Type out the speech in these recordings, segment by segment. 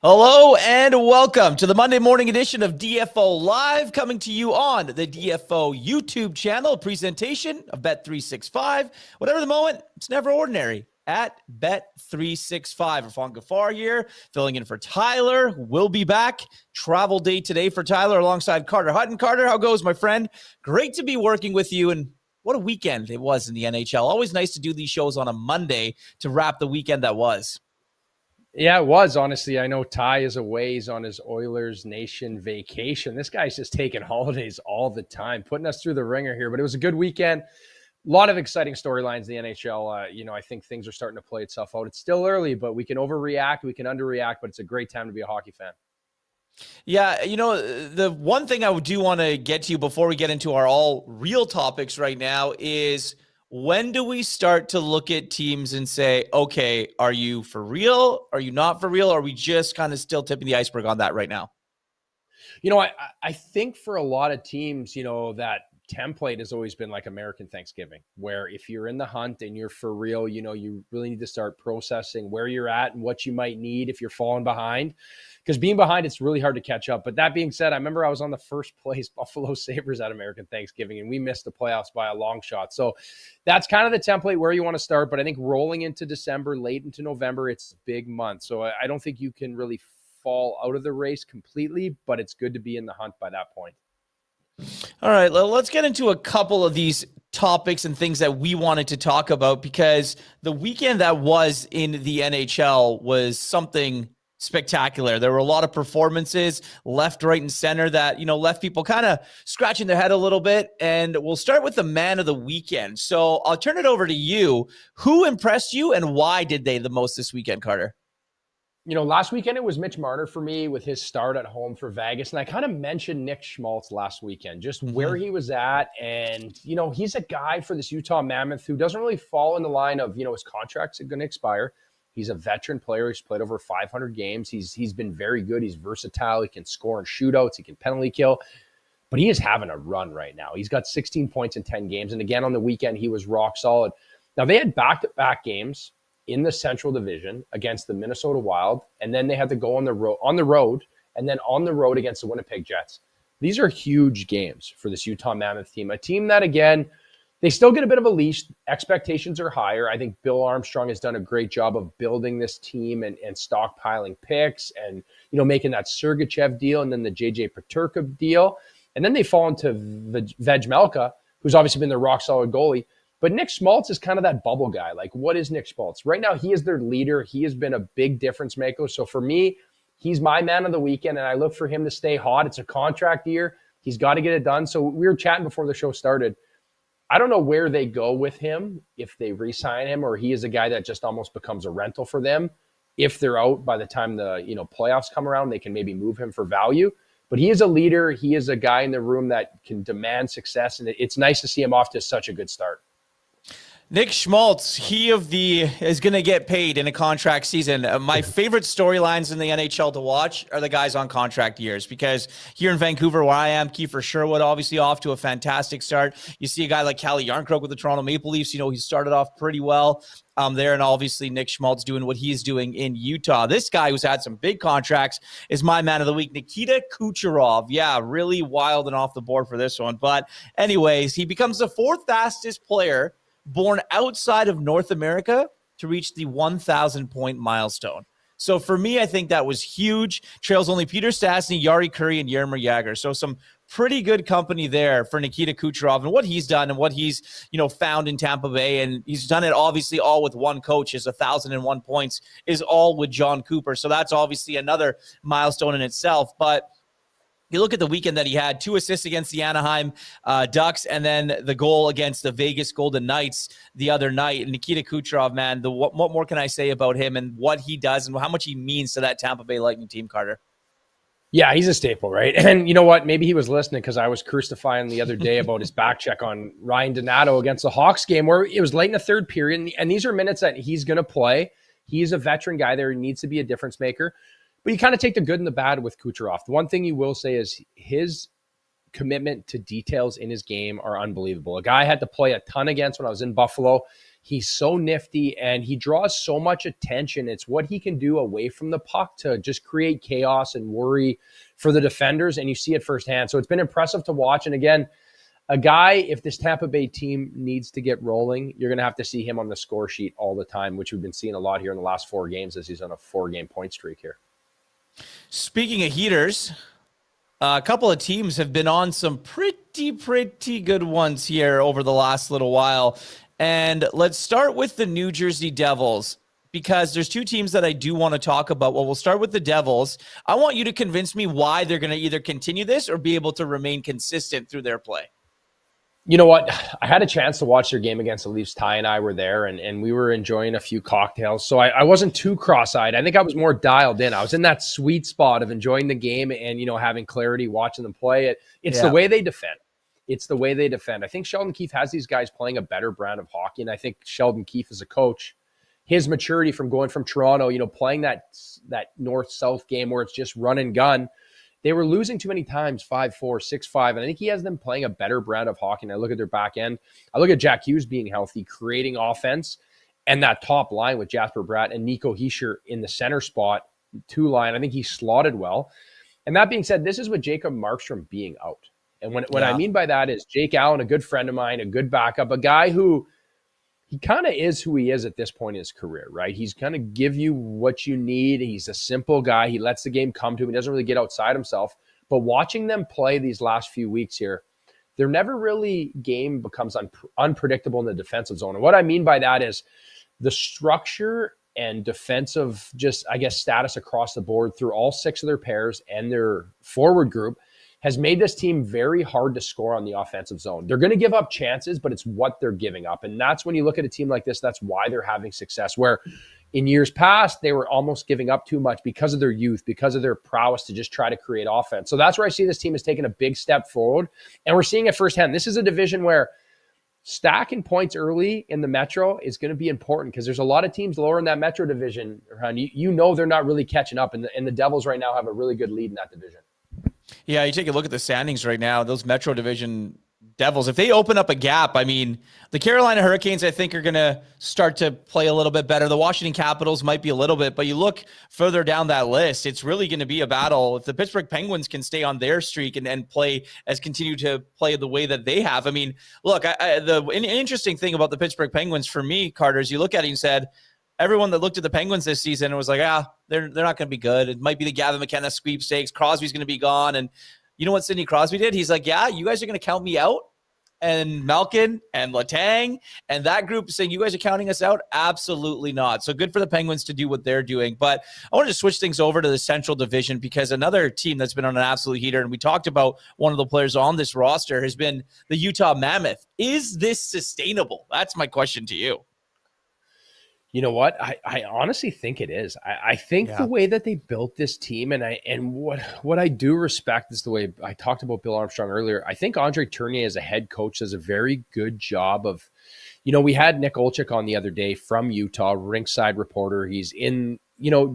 Hello and welcome to the Monday morning edition of DFO Live, coming to you on the DFO YouTube channel, presentation of Bet365. Whatever the moment, it's never ordinary at Bet365. Irfaan Gaffar here, filling in for Tyler, who will be back. Travel day today for Tyler alongside Carter Hutton. Carter, how goes, my friend? Great to be working with you, and what a weekend it was in the NHL. Always nice to do these shows on a Monday to wrap the weekend that was. Yeah, it was, honestly. I know Ty is away. He's on his Oilers Nation vacation. This guy's just taking holidays all the time, putting us through the ringer here. But it was a good weekend. A lot of exciting storylines in the NHL. I think things are starting to play itself out. It's still early, but we can overreact, we can underreact, but it's a great time to be a hockey fan. Yeah, the one thing I do want to get to before we get into our all real topics right now is, when do we start to look at teams and say, okay, are you for real? Are you not for real? Are we just kind of still tipping the iceberg on that right now? I think for a lot of teams, that template has always been like American Thanksgiving, where if you're in the hunt and you're for real, you really need to start processing where you're at and what you might need if you're falling behind. Because being behind, it's really hard to catch up. But that being said, I remember I was on the first place Buffalo Sabres at American Thanksgiving, and we missed the playoffs by a long shot. So that's kind of the template where you want to start. But I think rolling into December, late into November, it's a big month. So I don't think you can really fall out of the race completely, but it's good to be in the hunt by that point. All right, let's get into a couple of these topics and things that we wanted to talk about, because the weekend that was in the NHL was something spectacular. There were a lot of performances left, right, and center that, left people kind of scratching their head a little bit. And we'll start with the man of the weekend. So I'll turn it over to you. Who impressed you and why did they the most this weekend, Carter? Last weekend it was Mitch Marner for me with his start at home for Vegas. And I kind of mentioned Nick Schmaltz last weekend, just where he was at. And, he's a guy for this Utah Mammoth who doesn't really fall in the line of, his contract's going to expire. He's a veteran player. He's played over 500 games. He's been very good. He's versatile. He can score in shootouts. He can penalty kill. But he is having a run right now. He's got 16 points in 10 games. And again, on the weekend, he was rock solid. Now, they had back-to-back games in the Central Division against the Minnesota Wild, and then they had to go on the road, and then on the road against the Winnipeg Jets. These are huge games for this Utah Mammoth team, a team that, again, they still get a bit of a leash. Expectations are higher. I think Bill Armstrong has done a great job of building this team and stockpiling picks and, making that Sergachev deal and then the JJ Peterka deal. And then they fall into Vejmelka, who's obviously been their rock-solid goalie. But Nick Schmaltz is kind of that bubble guy. Like, what is Nick Schmaltz? Right now, he is their leader. He has been a big difference maker. So for me, he's my man of the weekend, and I look for him to stay hot. It's a contract year. He's got to get it done. So we were chatting before the show started. I don't know where they go with him, if they re-sign him, or he is a guy that just almost becomes a rental for them. If they're out by the time the playoffs come around, they can maybe move him for value. But he is a leader. He is a guy in the room that can demand success, and it's nice to see him off to such a good start. Nick Schmaltz, is going to get paid in a contract season. My favorite storylines in the NHL to watch are the guys on contract years, because here in Vancouver, where I am, Kiefer Sherwood obviously off to a fantastic start. You see a guy like Calle Jarnkrok with the Toronto Maple Leafs. He started off pretty well there, and obviously Nick Schmaltz doing what he's doing in Utah. This guy who's had some big contracts is my man of the week, Nikita Kucherov. Yeah, really wild and off the board for this one. But anyways, he becomes the fourth fastest player born outside of North America to reach the 1,000-point milestone. So for me, I think that was huge. Trails only Peter Stastny, Yari Curry, and Jaromir Jagr. So some pretty good company there for Nikita Kucherov and what he's done and what he's, found in Tampa Bay. And he's done it obviously all with one coach. His 1,001 points is all with John Cooper. So that's obviously another milestone in itself. But you look at the weekend that he had, 2 assists against the Anaheim Ducks, and then the goal against the Vegas Golden Knights the other night. And Nikita Kucherov, man, what more can I say about him and what he does and how much he means to that Tampa Bay Lightning team, Carter? Yeah, he's a staple, right? And you know what? Maybe he was listening, because I was crucifying the other day about his back check on Ryan Donato against the Hawks game, where it was late in the third period. And these are minutes that he's going to play. He's a veteran guy there. He needs to be a difference maker. But you kind of take the good and the bad with Kucherov. The one thing you will say is his commitment to details in his game are unbelievable. A guy I had to play a ton against when I was in Buffalo. He's so nifty and he draws so much attention. It's what he can do away from the puck to just create chaos and worry for the defenders. And you see it firsthand. So it's been impressive to watch. And again, a guy, if this Tampa Bay team needs to get rolling, you're going to have to see him on the score sheet all the time, which we've been seeing a lot here in the last 4 games as he's on a 4-game point streak here. Speaking of heaters, a couple of teams have been on some pretty good ones here over the last little while. And let's start with the New Jersey Devils, because there's 2 teams that I do want to talk about. Well, we'll start with the Devils. I want you to convince me why they're going to either continue this or be able to remain consistent through their play. You know what? I had a chance to watch their game against the Leafs. Ty and I were there, and we were enjoying a few cocktails. So I wasn't too cross-eyed. I think I was more dialed in. I was in that sweet spot of enjoying the game and, having clarity, watching them play. It's the way they defend. It's the way they defend. I think Sheldon Keefe has these guys playing a better brand of hockey, and I think Sheldon Keefe as a coach, his maturity from going from Toronto, playing that north-south game where it's just run and gun. They were losing too many times, 5-4, 6-5, and I think he has them playing a better brand of hockey. And I look at their back end. I look at Jack Hughes being healthy, creating offense, and that top line with Jasper Bratt and Nico Hischier in the center spot, 2 line. I think he slotted well. And that being said, this is with Jacob Markstrom being out. And what I mean by that is Jake Allen, a good friend of mine, a good backup, a guy who he kind of is who he is at this point in his career, right? He's going to give you what you need. He's a simple guy. He lets the game come to him. He doesn't really get outside himself. But watching them play these last few weeks here, they're never really game becomes unpredictable in the defensive zone. And what I mean by that is the structure and defensive status across the board through all 6 of their pairs and their forward group has made this team very hard to score on the offensive zone. They're going to give up chances, but it's what they're giving up. And that's when you look at a team like this, that's why they're having success. Where in years past, they were almost giving up too much because of their youth, because of their prowess to just try to create offense. So that's where I see this team has taken a big step forward. And we're seeing it firsthand. This is a division where stacking points early in the Metro is going to be important because there's a lot of teams lower in that Metro division. They're not really catching up. And the Devils right now have a really good lead in that division. Yeah, you take a look at the standings right now, those Metro Division Devils, if they open up a gap, I mean, the Carolina Hurricanes, I think, are going to start to play a little bit better. The Washington Capitals might be a little bit, but you look further down that list, it's really going to be a battle. If the Pittsburgh Penguins can stay on their streak and continue to play the way that they have. I mean, look, the interesting thing about the Pittsburgh Penguins for me, Carter, is you look at it and said, everyone that looked at the Penguins this season was like, they're not going to be good. It might be the Gavin McKenna sweepstakes. Crosby's going to be gone. And you know what Sidney Crosby did? He's like, you guys are going to count me out? And Malkin and Letang and that group saying, you guys are counting us out? Absolutely not. So good for the Penguins to do what they're doing. But I want to switch things over to the Central Division because another team that's been on an absolute heater, and we talked about one of the players on this roster, has been the Utah Mammoth. Is this sustainable? That's my question to you. You know what? I honestly think it is. I think the way that they built this team, and what I do respect is the way I talked about Bill Armstrong earlier. I think Andre Tournier as a head coach does a very good job of, we had Nick Olczyk on the other day from Utah, Rinkside reporter. He's in,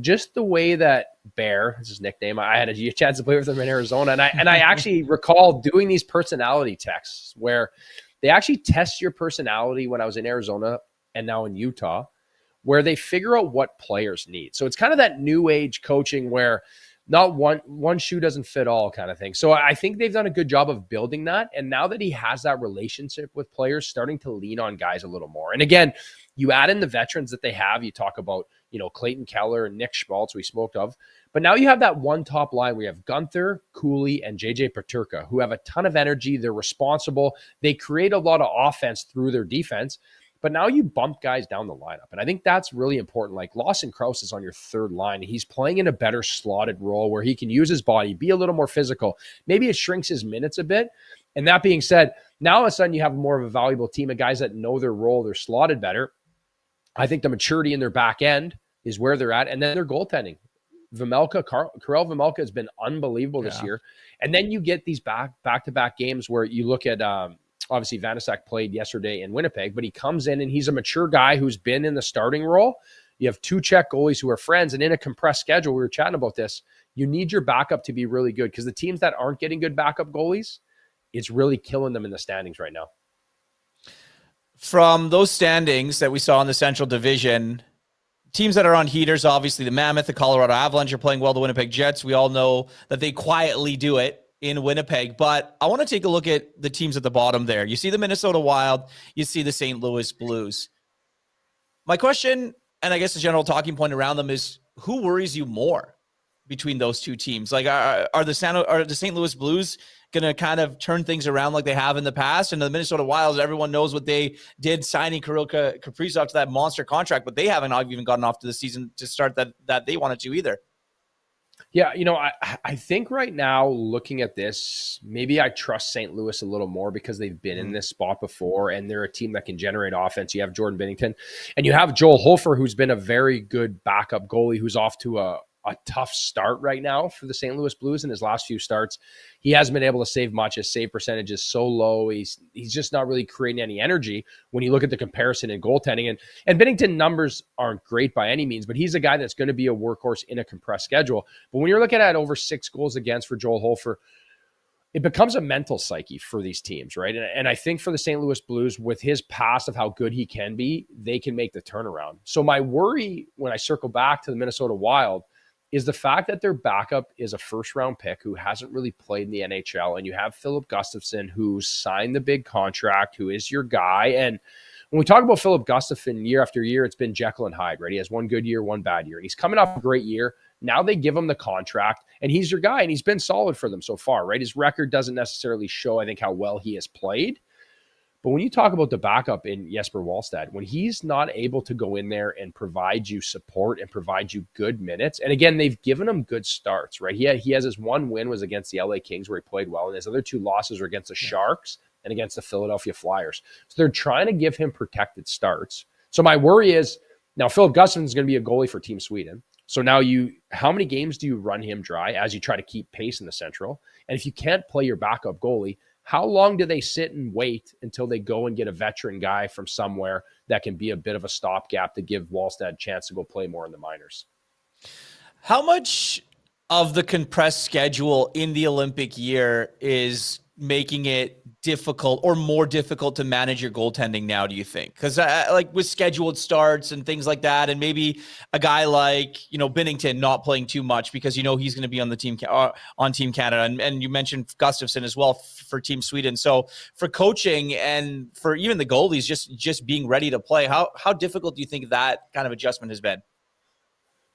just the way that Bear, that's his nickname. I had a chance to play with him in Arizona, and I actually recall doing these personality tests where they actually test your personality when I was in Arizona and now in Utah, where they figure out what players need. So it's kind of that new age coaching where not one shoe doesn't fit all kind of thing. So I think they've done a good job of building that. And now that he has that relationship with players, starting to lean on guys a little more. And again, you add in the veterans that they have. You talk about, Clayton Keller and Nick Schmaltz we spoke of. But now you have that one top line. We have Gunther, Cooley, and JJ Peterka, who have a ton of energy. They're responsible. They create a lot of offense through their defense. But now you bump guys down the lineup. And I think that's really important. Like Lawson Krause is on your third line. He's playing in a better slotted role where he can use his body, be a little more physical. Maybe it shrinks his minutes a bit. And that being said, now all of a sudden you have more of a valuable team of guys that know their role. They're slotted better. I think the maturity in their back end is where they're at. And then their goaltending. Karel Vejmelka has been unbelievable this year. And then you get these back-to-back games where you look at obviously Vanasak played yesterday in Winnipeg, but he comes in and he's a mature guy who's been in the starting role. You have 2 Czech goalies who are friends, and in a compressed schedule, we were chatting about this, you need your backup to be really good because the teams that aren't getting good backup goalies, it's really killing them in the standings right now. From those standings that we saw in the Central Division, teams that are on heaters, obviously the Mammoth, the Colorado Avalanche are playing well, the Winnipeg Jets. We all know that they quietly do it in Winnipeg, but I want to take a look at the teams at the bottom there. You see the Minnesota Wild, you see the St. Louis Blues. My question, and I guess the general talking point around them, is who worries you more between those two teams? Like, are the St. Louis Blues going to kind of turn things around like they have in the past? And the Minnesota Wild, everyone knows what they did signing Kaprizov to that monster contract, but they haven't even gotten off to the season to start that they wanted to either. Yeah, I think right now, looking at this, maybe I trust St. Louis a little more because they've been in this spot before, and they're a team that can generate offense. You have Jordan Binnington, and you have Joel Hofer, who's been a very good backup goalie, who's off to a tough start right now for the St. Louis Blues in his last few starts. He hasn't been able to save much. His save percentage is so low. He's just not really creating any energy when you look at the comparison in goaltending. And Binnington numbers aren't great by any means, but he's a guy that's going to be a workhorse in a compressed schedule. But when you're looking at over 6 goals against for Joel Hofer, it becomes a mental psyche for these teams, right? And I think for the St. Louis Blues, with his past of how good he can be, they can make the turnaround. So my worry when I circle back to the Minnesota Wild is the fact that their backup is a first-round pick who hasn't really played in the NHL, and you have Philip Gustafsson, who signed the big contract, who is your guy. And when we talk about Philip Gustafsson year after year, it's been Jekyll and Hyde, right? He has one good year, one bad year, and he's coming off a great year. Now they give him the contract, and he's your guy, and he's been solid for them so far, right? His record doesn't necessarily show, I think, how well he has played. But when you talk about the backup in Jesper Wallstedt, when he's not able to go in there and provide you support and provide you good minutes, and again, they've given him good starts, right? He has his one win was against the LA Kings where he played well, and his other 2 losses were against the Sharks and against the Philadelphia Flyers. So they're trying to give him protected starts. So my worry is, now Philip Gustafsson is going to be a goalie for Team Sweden. So now how many games do you run him dry as you try to keep pace in the Central? And if you can't play your backup goalie, how long do they sit and wait until they go and get a veteran guy from somewhere that can be a bit of a stopgap to give Wallstedt a chance to go play more in the minors? How much of the compressed schedule in the Olympic year is making it difficult or more difficult to manage your goaltending now, do you think? Because like with scheduled starts and things like that, and maybe a guy like, Binnington not playing too much because, he's going to be on the team, on Team Canada. And you mentioned Gustafsson as well for Team Sweden. So for coaching and for even the goalies, just being ready to play, how difficult do you think that kind of adjustment has been?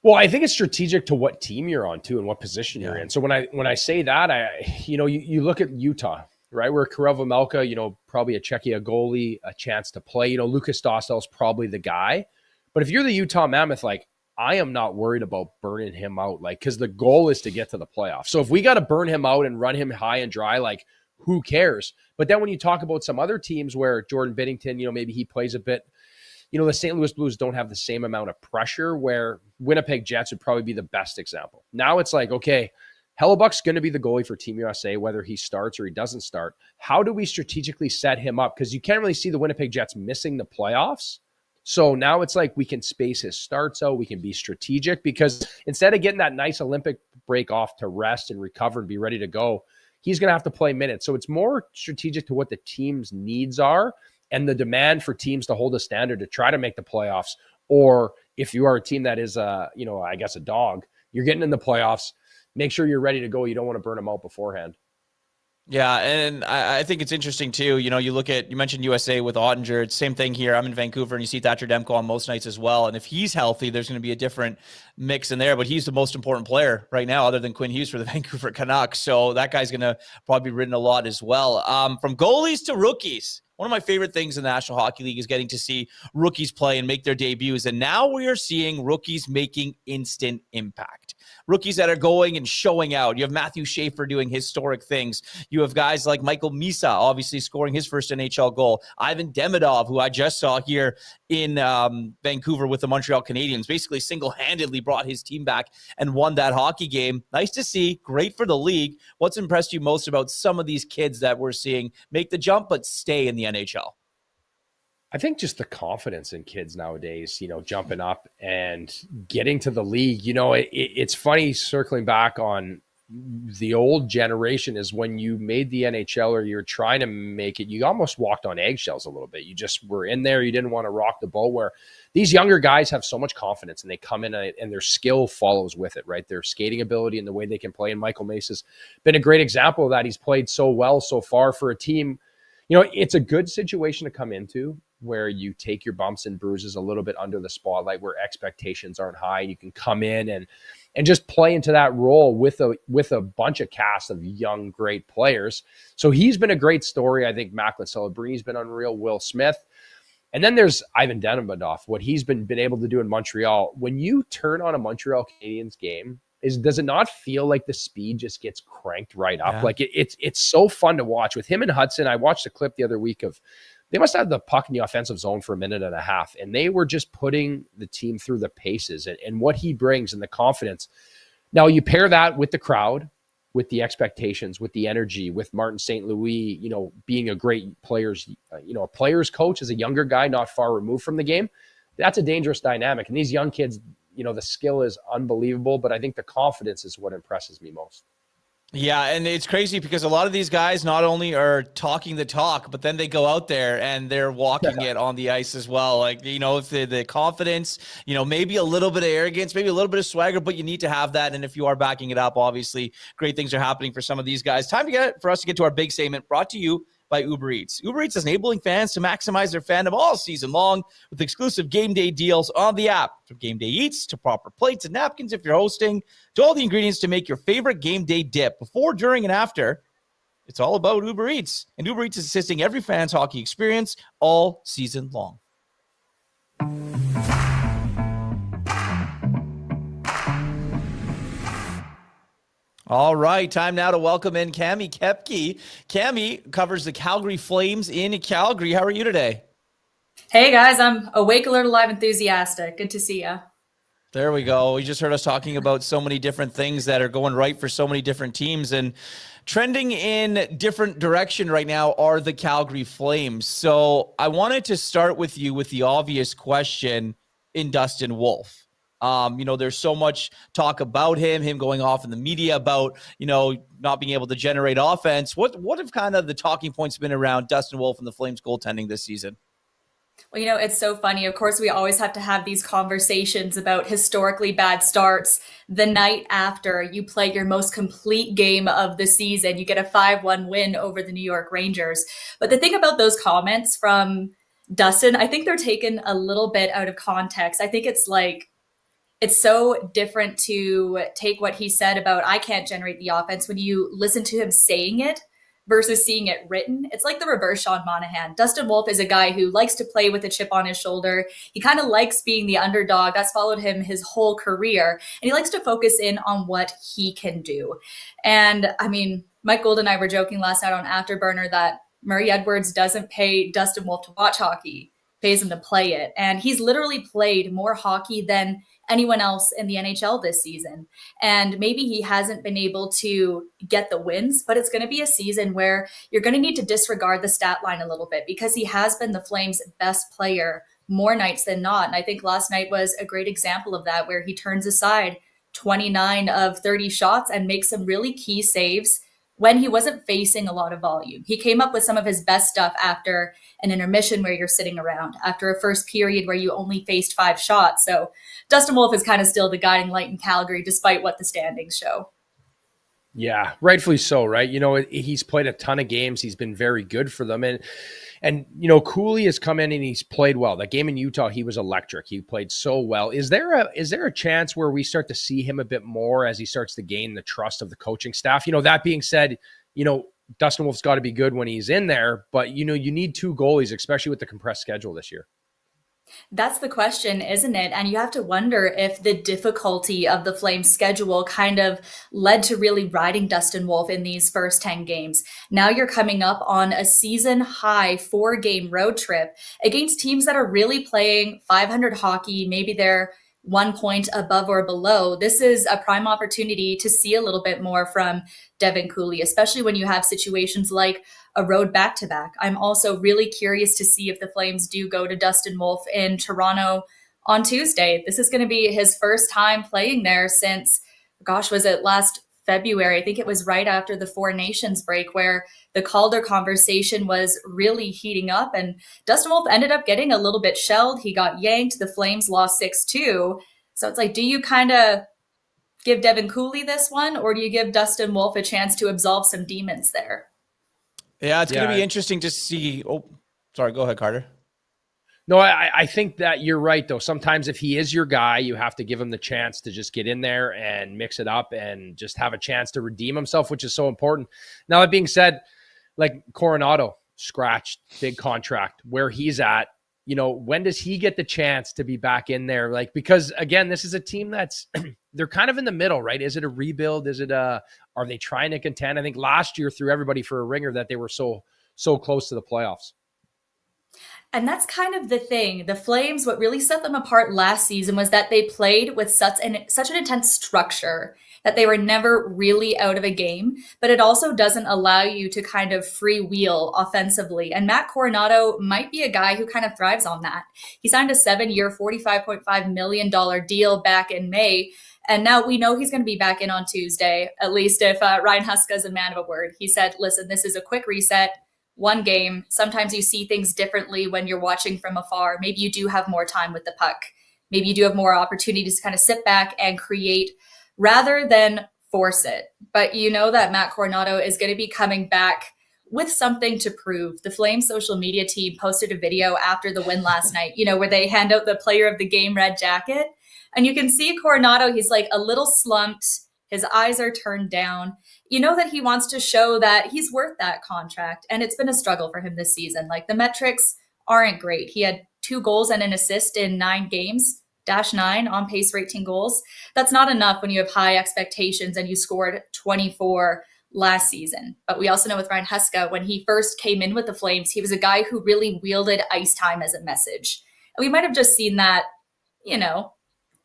Well, I think it's strategic to what team you're on too and what position you're in. So when I say that, you look at Utah, right? Where Kucherov, probably a Czechia goalie, a chance to play. Lucas Dostal's probably the guy. But if you're the Utah Mammoth, I am not worried about burning him out, because the goal is to get to the playoffs. So if we got to burn him out and run him high and dry, who cares? But then when you talk about some other teams where Jordan Binnington, maybe he plays a bit, the St. Louis Blues don't have the same amount of pressure, where Winnipeg Jets would probably be the best example. Now it's okay, Hellebuck's going to be the goalie for Team USA, whether he starts or he doesn't start. How do we strategically set him up? Because you can't really see the Winnipeg Jets missing the playoffs. So now it's we can space his starts out. We can be strategic, because instead of getting that nice Olympic break off to rest and recover and be ready to go, he's going to have to play minutes. So it's more strategic to what the team's needs are and the demand for teams to hold a standard to try to make the playoffs. Or if you are a team that is, a dog, you're getting in the playoffs, make sure you're ready to go. You don't want to burn them out beforehand. Yeah, and I think it's interesting too. You mentioned USA with Ottinger. It's same thing here. I'm in Vancouver, and you see Thatcher Demko on most nights as well. And if he's healthy, there's going to be a different mix in there. But he's the most important player right now, other than Quinn Hughes for the Vancouver Canucks. So that guy's going to probably be ridden a lot as well. From goalies to rookies, one of my favorite things in the National Hockey League is getting to see rookies play and make their debuts. And now we are seeing rookies making instant impact. Rookies that are going and showing out. You have Matthew Schaefer doing historic things. You have guys like Michael Misa, obviously scoring his first NHL goal. Ivan Demidov, who I just saw here in Vancouver with the Montreal Canadiens, basically single-handedly brought his team back and won that hockey game. Nice to see. Great for the league. What's impressed you most about some of these kids that we're seeing make the jump but stay in the NHL? I think just the confidence in kids nowadays, jumping up and getting to the league. It's funny circling back on the old generation is when you made the NHL or you're trying to make it, you almost walked on eggshells a little bit. You just were in there. You didn't want to rock the boat, where these younger guys have so much confidence and they come in and their skill follows with it, right? Their skating ability and the way they can play. And Michael Mace's been a great example of that. He's played so well so far for a team. It's a good situation to come into where you take your bumps and bruises a little bit under the spotlight, where expectations aren't high, and you can come in and just play into that role with a bunch of cast of young, great players. So he's been a great story. I think Macklin Celebrini's been unreal. Will Smith. And then there's Ivan Demidov, what he's been able to do in Montreal. When you turn on a Montreal Canadiens game, does it not feel like the speed just gets cranked right up? Yeah. Like it's so fun to watch. With him and Hutton, I watched a clip the other week of, they must have the puck in the offensive zone for a minute and a half, and they were just putting the team through the paces and what he brings and the confidence. Now you pair that with the crowd, with the expectations, with the energy, with Martin St. Louis, being a great player's coach as a younger guy, not far removed from the game. That's a dangerous dynamic. And these young kids, the skill is unbelievable, but I think the confidence is what impresses me most. Yeah, and it's crazy because a lot of these guys not only are talking the talk, but then they go out there and they're walking it on the ice as well. Like, if the confidence, maybe a little bit of arrogance, maybe a little bit of swagger, but you need to have that. And if you are backing it up, obviously great things are happening for some of these guys. Time for us to get to our big statement, brought to you by Uber Eats. Uber Eats is enabling fans to maximize their fandom all season long with exclusive game day deals on the app. From game day eats to proper plates and napkins if you're hosting, to all the ingredients to make your favorite game day dip before, during, and after. It's all about Uber Eats. And Uber Eats is assisting every fan's hockey experience all season long. All right, time now to welcome in Cami Kepke. Cami covers the Calgary Flames in Calgary. How are you today? Hey guys, I'm awake, alert, alive, enthusiastic. Good to see you. There we go. You just heard us talking about so many different things that are going right for so many different teams, and trending in different direction right now are the Calgary Flames. So I wanted to start with you with the obvious question in Dustin Wolf. There's so much talk about him going off in the media about, not being able to generate offense. What have kind of the talking points been around Dustin Wolf and the Flames goaltending this season? Well, it's so funny. Of course, we always have to have these conversations about historically bad starts the night after you play your most complete game of the season. You get a 5-1 win over the New York Rangers. But the thing about those comments from Dustin, I think they're taken a little bit out of context. I think it's so different to take what he said about I can't generate the offense when you listen to him saying it versus seeing it written. It's like the reverse Sean Monahan. Dustin Wolf is a guy who likes to play with a chip on his shoulder. He kind of likes being the underdog. That's followed him his whole career. And he likes to focus in on what he can do. And I mean, Mike Gould and I were joking last night on Afterburner that Murray Edwards doesn't pay Dustin Wolf to watch hockey, pays him to play it. And he's literally played more hockey than anyone else in the NHL this season. And maybe he hasn't been able to get the wins, but it's going to be a season where you're going to need to disregard the stat line a little bit because he has been the Flames' best player more nights than not. And I think last night was a great example of that, where he turns aside 29 of 30 shots and makes some really key saves when he wasn't facing a lot of volume. He came up with some of his best stuff after an intermission where you're sitting around, after a first period where you only faced 5 shots. So Dustin Wolf is kind of still the guiding light in Calgary, despite what the standings show. Yeah, rightfully so, right? He's played a ton of games. He's been very good for them. And Cooley has come in and he's played well. That game in Utah, he was electric. He played so well. Is there a chance where we start to see him a bit more as he starts to gain the trust of the coaching staff? That being said, Dustin Wolf's got to be good when he's in there, but you need 2 goalies, especially with the compressed schedule this year. That's the question, isn't it? And you have to wonder if the difficulty of the Flames schedule kind of led to really riding Dustin Wolf in these first 10 games. Now you're coming up on a season high 4-game road trip against teams that are really playing 500 hockey. Maybe they're 1 point above or below. This is a prime opportunity to see a little bit more from Devin Cooley, especially when you have situations like a road back-to-back. I'm also really curious to see if the Flames do go to Dustin Wolf in Toronto on Tuesday. This is going to be his first time playing there since, was it last February. I think it was right after the Four Nations break where the Calder conversation was really heating up, and Dustin Wolf ended up getting a little bit shelled. He got yanked. The Flames lost 6-2. So it's like, do you kind of give Devin Cooley this one, or do you give Dustin Wolf a chance to absolve some demons there? Yeah, it's going to be interesting to see. Oh, sorry. Go ahead, Carter. No, I think that you're right, though. Sometimes if he is your guy, you have to give him the chance to just get in there and mix it up and just have a chance to redeem himself, which is so important. Now, that being said, like Coronato, scratched, big contract, where he's at, when does he get the chance to be back in there? Like, because again, this is a team that's, they're kind of in the middle, right? Is it a rebuild? Are they trying to contend? I think last year threw everybody for a ringer that they were so close to the playoffs. And that's kind of the thing. The Flames, what really set them apart last season was that they played with such an intense structure that they were never really out of a game, but it also doesn't allow you to kind of freewheel offensively. And Matt Coronato might be a guy who kind of thrives on that. He signed a 7-year, $45.5 million deal back in May. And now we know he's going to be back in on Tuesday, at least if Ryan Huska is a man of a word. He said, listen, this is a quick reset. One game. Sometimes you see things differently when you're watching from afar. Maybe you do have more time with the puck. Maybe you do have more opportunities to kind of sit back and create rather than force it. But you know that Matt Coronato is going to be coming back with something to prove. The Flames social media team posted a video after the win last night, where they hand out the player of the game red jacket. And you can see Coronato, he's like a little slumped. His eyes are turned down. You know that he wants to show that he's worth that contract. And it's been a struggle for him this season. Like, the metrics aren't great. He had 2 goals and an assist in 9 games, -9 on pace for 18 goals. That's not enough when you have high expectations and you scored 24 last season. But we also know with Ryan Huska, when he first came in with the Flames, he was a guy who really wielded ice time as a message. And we might have just seen that,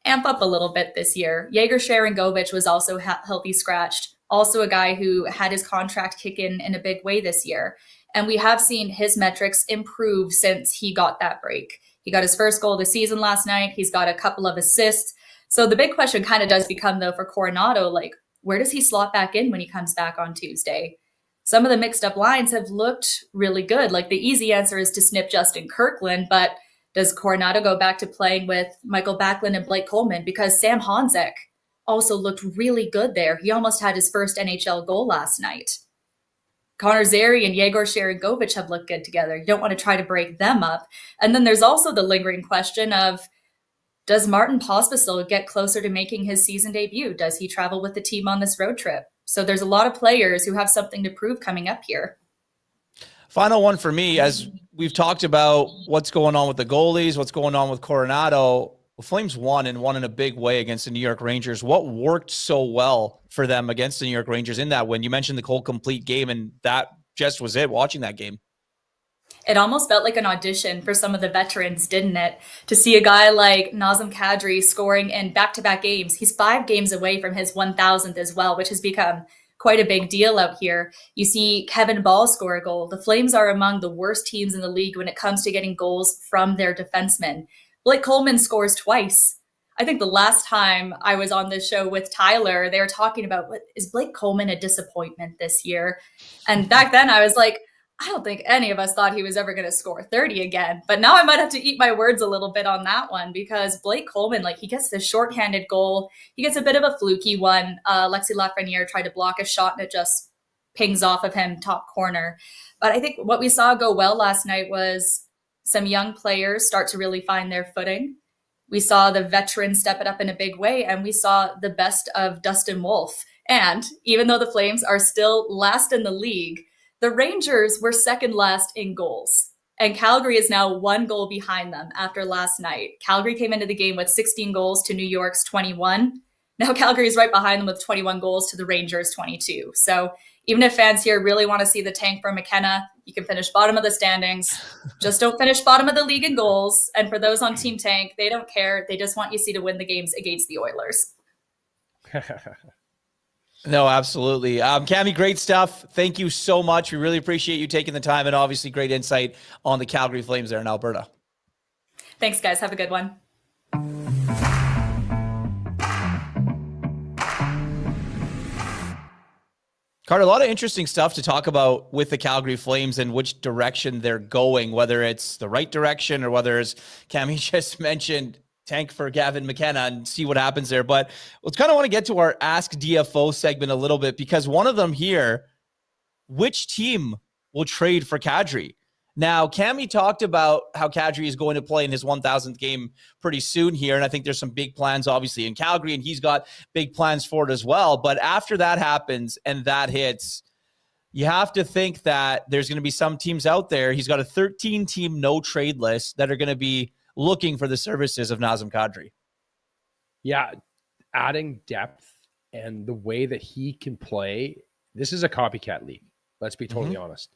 amp up a little bit this year. Yegor Sharangovich was also healthy scratched, also a guy who had his contract kick in a big way this year. And we have seen his metrics improve since he got that break. He got his first goal of the season last night. He's got a couple of assists. So the big question kind of does become, though, for Coronato, like, where does he slot back in when he comes back on Tuesday? Some of the mixed up lines have looked really good. Like, the easy answer is to snip Justin Kirkland, but does Coronato go back to playing with Michael Backlund and Blake Coleman? Because Sam Honzek also looked really good there. He almost had his first NHL goal last night. Connor Zary and Yegor Sharangovich have looked good together. You don't want to try to break them up. And then there's also the lingering question of, does Martin Pospisil get closer to making his season debut? Does he travel with the team on this road trip? So there's a lot of players who have something to prove coming up here. Final one for me, as we've talked about what's going on with the goalies, what's going on with Coronato. The Flames won and won in a big way against the New York Rangers. What worked so well for them against the New York Rangers in that win? You mentioned the whole complete game, and that just was it, watching that game. It almost felt like an audition for some of the veterans, didn't it? To see a guy like Nazem Kadri scoring in back-to-back games. He's 5 games away from his 1,000th as well, which has become quite a big deal out here. You see Kevin Ball score a goal. The Flames are among the worst teams in the league when it comes to getting goals from their defensemen. Blake Coleman scores twice. I think the last time I was on this show with Tyler, they were talking about, is Blake Coleman a disappointment this year? And back then I was like, I don't think any of us thought he was ever going to score 30 again. But now I might have to eat my words a little bit on that one, because Blake Coleman, he gets this shorthanded goal. He gets a bit of a fluky one. Alexis Lafreniere tried to block a shot and it just pings off of him top corner. But I think what we saw go well last night was some young players start to really find their footing. We saw the veterans step it up in a big way, and we saw the best of Dustin Wolf. And even though the Flames are still last in the league, the Rangers were second last in goals, and Calgary is now 1 goal behind them after last night. Calgary came into the game with 16 goals to New York's 21. Now Calgary is right behind them with 21 goals to the Rangers' 22. So even if fans here really want to see the tank for McKenna, you can finish bottom of the standings. Just don't finish bottom of the league in goals. And for those on Team Tank, they don't care. They just want you to win the games against the Oilers. No, absolutely. Cami, great stuff. Thank you so much. We really appreciate you taking the time, and obviously great insight on the Calgary Flames there in Alberta. Thanks, guys. Have a good one. Carter, a lot of interesting stuff to talk about with the Calgary Flames and which direction they're going, whether it's the right direction or whether, as Cami just mentioned, tank for Gavin McKenna and see what happens there. But let's kind of want to get to our Ask DFO segment a little bit, because one of them here, which team will trade for Kadri? Now, Cami talked about how Kadri is going to play in his 1,000th game pretty soon here, and I think there's some big plans, obviously, in Calgary, and he's got big plans for it as well. But after that happens and that hits, you have to think that there's going to be some teams out there. He's got a 13-team no-trade list that are going to be looking for the services of Nazem Kadri. Yeah, adding depth and the way that he can play, this is a copycat league. Let's be totally honest.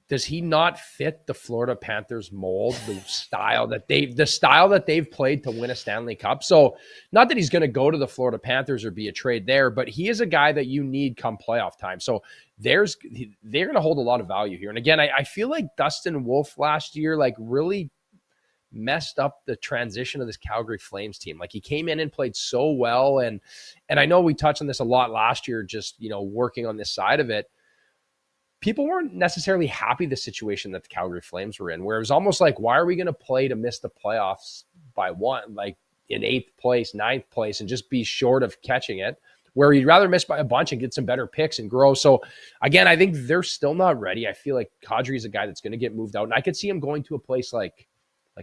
Does he not fit the Florida Panthers mold, the style that they've played to win a Stanley Cup? So not that he's going to go to the Florida Panthers or be a trade there, but he is a guy that you need come playoff time. So they're going to hold a lot of value here. And again, I feel like Dustin Wolf last year, like, really messed up the transition of this Calgary Flames team. Like, he came in and played so well. And I know we touched on this a lot last year, just, working on this side of it. People weren't necessarily happy the situation that the Calgary Flames were in, where it was almost like, why are we going to play to miss the playoffs by one, like in 8th place, 9th place, and just be short of catching it, where you'd rather miss by a bunch and get some better picks and grow. So again, I think they're still not ready. I feel like Kadri is a guy that's going to get moved out. And I could see him going to a place like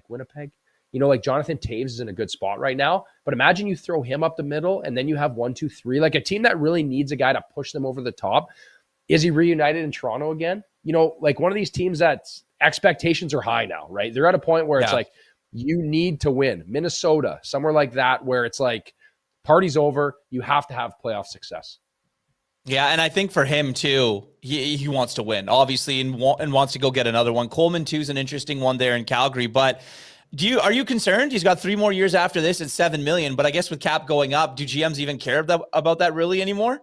Winnipeg. Like Jonathan Taves is in a good spot right now, but imagine you throw him up the middle and then you have 1, 2, 3, like a team that really needs a guy to push them over the top. Is he reunited in Toronto again? Like one of these teams that's expectations are high now, right? They're at a point where it's like, you need to win. Minnesota, somewhere like that, where it's like, party's over. You have to have playoff success. Yeah, and I think for him too, he wants to win, obviously, and wants to go get another one. Coleman too is an interesting one there in Calgary, but are you concerned? He's got 3 more years after this at $7 million, but I guess with cap going up, do GMs even care about that really anymore?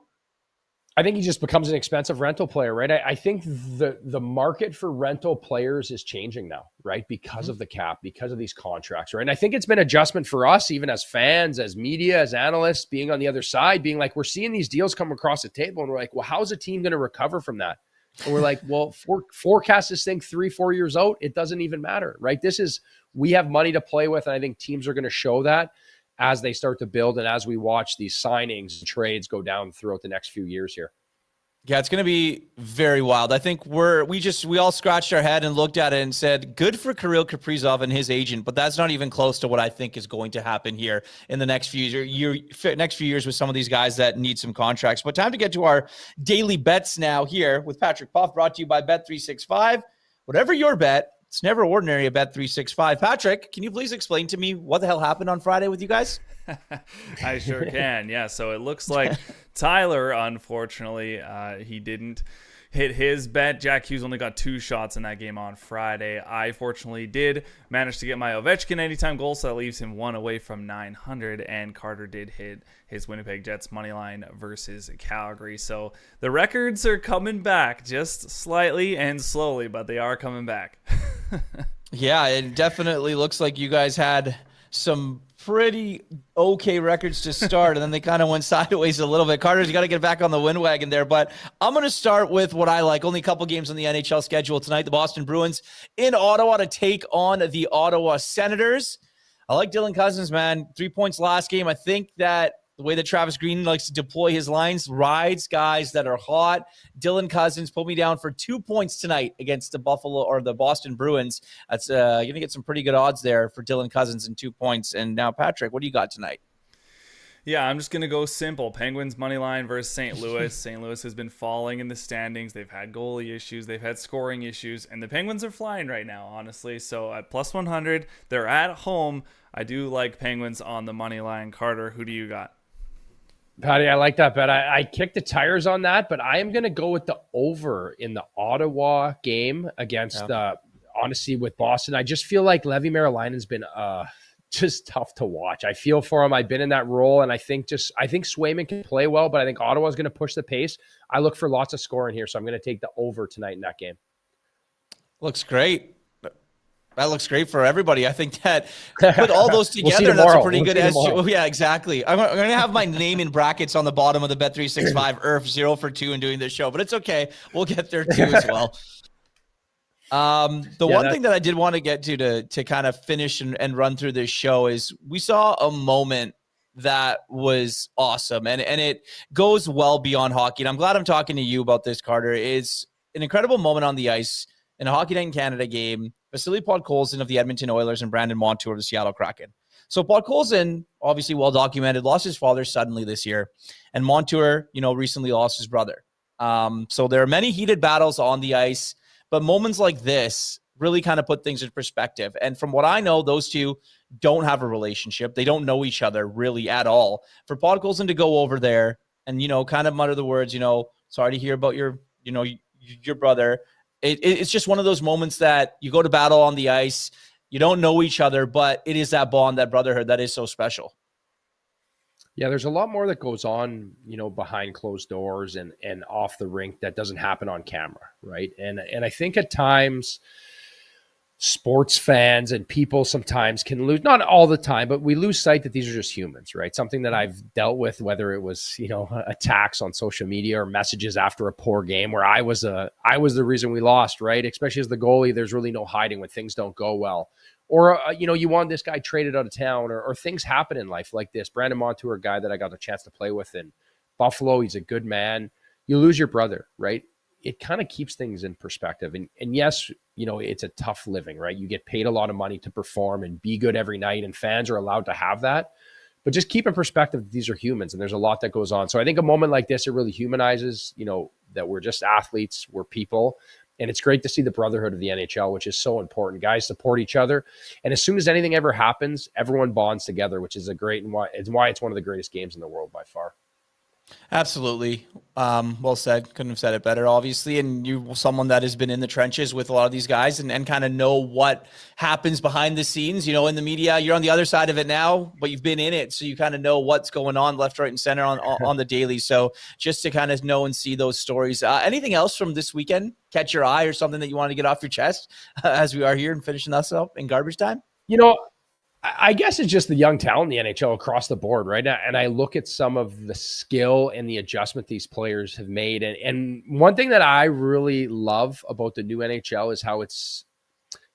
I think he just becomes an expensive rental player, right? I think the market for rental players is changing now, right? Because of the cap, because of these contracts, right? And I think it's been adjustment for us, even as fans, as media, as analysts, being on the other side, being like, we're seeing these deals come across the table and we're like, well, how's a team going to recover from that? And we're like, well, forecast this thing 3-4 years out. It doesn't even matter, right? We have money to play with. And I think teams are going to show that as they start to build and as we watch these signings and trades go down throughout the next few years here. Yeah, it's going to be very wild. I think we all scratched our head and looked at it and said, good for Kirill Kaprizov and his agent, but that's not even close to what I think is going to happen here in the next few years with some of these guys that need some contracts. But time to get to our daily bets now here with Patrick Puff, brought to you by Bet365. Whatever your bet, it's never ordinary at Bet365. Patrick, can you please explain to me what the hell happened on Friday with you guys? I sure can. Yeah, so it looks like Tyler, unfortunately, he didn't hit his bet. Jack Hughes only got 2 shots in that game on Friday. I fortunately did manage to get my Ovechkin anytime goal, so that leaves him 1 away from 900, and Carter did hit his Winnipeg Jets money line versus Calgary. So the records are coming back just slightly and slowly, but they are coming back. Yeah, it definitely looks like you guys had some pretty okay records to start, and then they kind of went sideways a little bit. Carter's, you got to get back on the win wagon there, but I'm going to start with what I like. Only a couple games on the NHL schedule tonight. The Boston Bruins in Ottawa to take on the Ottawa Senators. I like Dylan Cousins, man. 3 points last game. I think that the way that Travis Green likes to deploy his lines, rides guys that are hot. Dylan Cousins put me down for 2 points tonight against the Boston Bruins. That's you're going to get some pretty good odds there for Dylan Cousins and 2 points. And now, Patrick, what do you got tonight? Yeah, I'm just going to go simple. Penguins money line versus St. Louis. St. Louis has been falling in the standings. They've had goalie issues. They've had scoring issues. And the Penguins are flying right now, honestly. So at plus 100, they're at home. I do like Penguins on the money line. Carter, who do you got? Patty, I like that bet. I kicked the tires on that, but I am going to go with the over in the Ottawa game against, honestly, with Boston. I just feel like Levi Merilainen's been just tough to watch. I feel for him. I've been in that role, and I think Swayman can play well, but I think Ottawa's going to push the pace. I look for lots of scoring here, so I'm going to take the over tonight in that game. Looks great. That looks great for everybody. I think that put all those together, that's a pretty good SG. Yeah, exactly. I'm going to have my name in brackets on the bottom of the Bet365 Irf 0 for 2 in doing this show, but it's okay. We'll get there too as well. One thing that I did want to get to kind of finish and run through this show is we saw a moment that was awesome, and it goes well beyond hockey. And I'm glad I'm talking to you about this, Carter. It's an incredible moment on the ice in a Hockey Night in Canada game. Vasily Podkolzin of the Edmonton Oilers and Brandon Montour of the Seattle Kraken. So Podkolzin, obviously well documented, lost his father suddenly this year, and Montour, recently lost his brother. So there are many heated battles on the ice, but moments like this really kind of put things in perspective. And from what I know, those two don't have a relationship. They don't know each other really at all. For Podkolzin to go over there and, kind of mutter the words, sorry to hear about your brother. It's just one of those moments that you go to battle on the ice. You don't know each other, but it is that bond, that brotherhood that is so special. Yeah, there's a lot more that goes on, behind closed doors and off the rink that doesn't happen on camera, right? And I think at times sports fans and people sometimes can lose, not all the time, but we lose sight that these are just humans, right? Something that I've dealt with, whether it was, attacks on social media or messages after a poor game where I was the reason we lost, right? Especially as the goalie, there's really no hiding when things don't go well. Or, you want this guy traded out of town or things happen in life like this. Brandon Montour, a guy that I got the chance to play with in Buffalo, he's a good man. You lose your brother, right? It kind of keeps things in perspective. And yes, it's a tough living, right? You get paid a lot of money to perform and be good every night, and fans are allowed to have that. But just keep in perspective that these are humans and there's a lot that goes on. So I think a moment like this, it really humanizes, that we're just athletes, we're people. And it's great to see the brotherhood of the NHL, which is so important. Guys support each other. And as soon as anything ever happens, everyone bonds together, which is why it's one of the greatest games in the world by far. Absolutely. Well said. Couldn't have said it better, obviously. And you're someone that has been in the trenches with a lot of these guys and kind of know what happens behind the scenes, in the media. You're on the other side of it now, but you've been in it. So you kind of know what's going on left, right, and center on the daily. So just to kind of know and see those stories. Anything else from this weekend catch your eye or something that you want to get off your chest as we are here and finishing us up in garbage time? I guess it's just the young talent in the NHL across the board, right? And I look at some of the skill and the adjustment these players have made. And one thing that I really love about the new NHL is how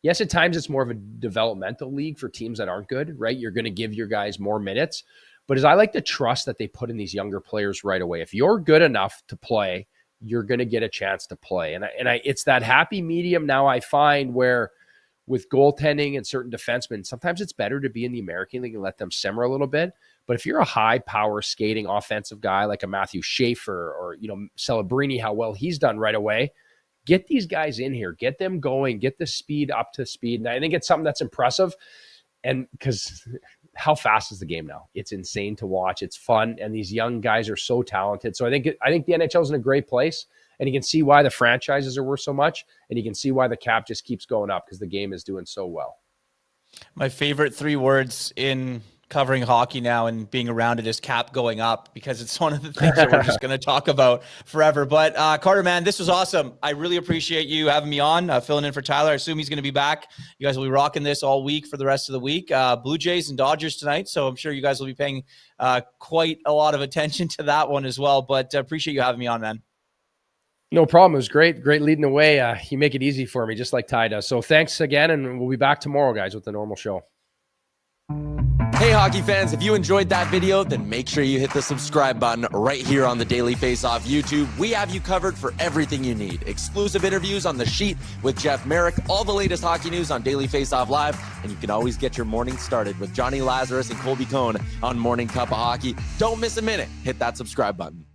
yes, at times it's more of a developmental league for teams that aren't good, right? You're going to give your guys more minutes. But as I like the trust that they put in these younger players right away. If you're good enough to play, you're going to get a chance to play. And it's that happy medium now I find where with goaltending and certain defensemen, sometimes it's better to be in the American League and let them simmer a little bit. But if you're a high power skating offensive guy like a Matthew Schaefer or, Celebrini, how well he's done right away, get these guys in here, get them going, get the speed up to speed. And I think it's something that's impressive. And because how fast is the game now? It's insane to watch. It's fun. And these young guys are so talented. So I think the NHL is in a great place. And you can see why the franchises are worth so much. And you can see why the cap just keeps going up because the game is doing so well. My favorite 3 words in covering hockey now and being around it is cap going up, because it's one of the things that we're just going to talk about forever. But Carter, man, this was awesome. I really appreciate you having me on, filling in for Tyler. I assume he's going to be back. You guys will be rocking this all week for the rest of the week. Blue Jays and Dodgers tonight. So I'm sure you guys will be paying quite a lot of attention to that one as well. But appreciate you having me on, man. No problem. It was great leading the way. You make it easy for me, just like Ty does. So thanks again, and we'll be back tomorrow, guys, with the normal show. Hey, hockey fans, if you enjoyed that video, then make sure you hit the subscribe button right here on the Daily Faceoff YouTube. We have you covered for everything you need. Exclusive interviews on The Sheet with Jeff Merrick, all the latest hockey news on Daily Faceoff Live, and you can always get your morning started with Johnny Lazarus and Colby Cohn on Morning Cup of Hockey. Don't miss a minute. Hit that subscribe button.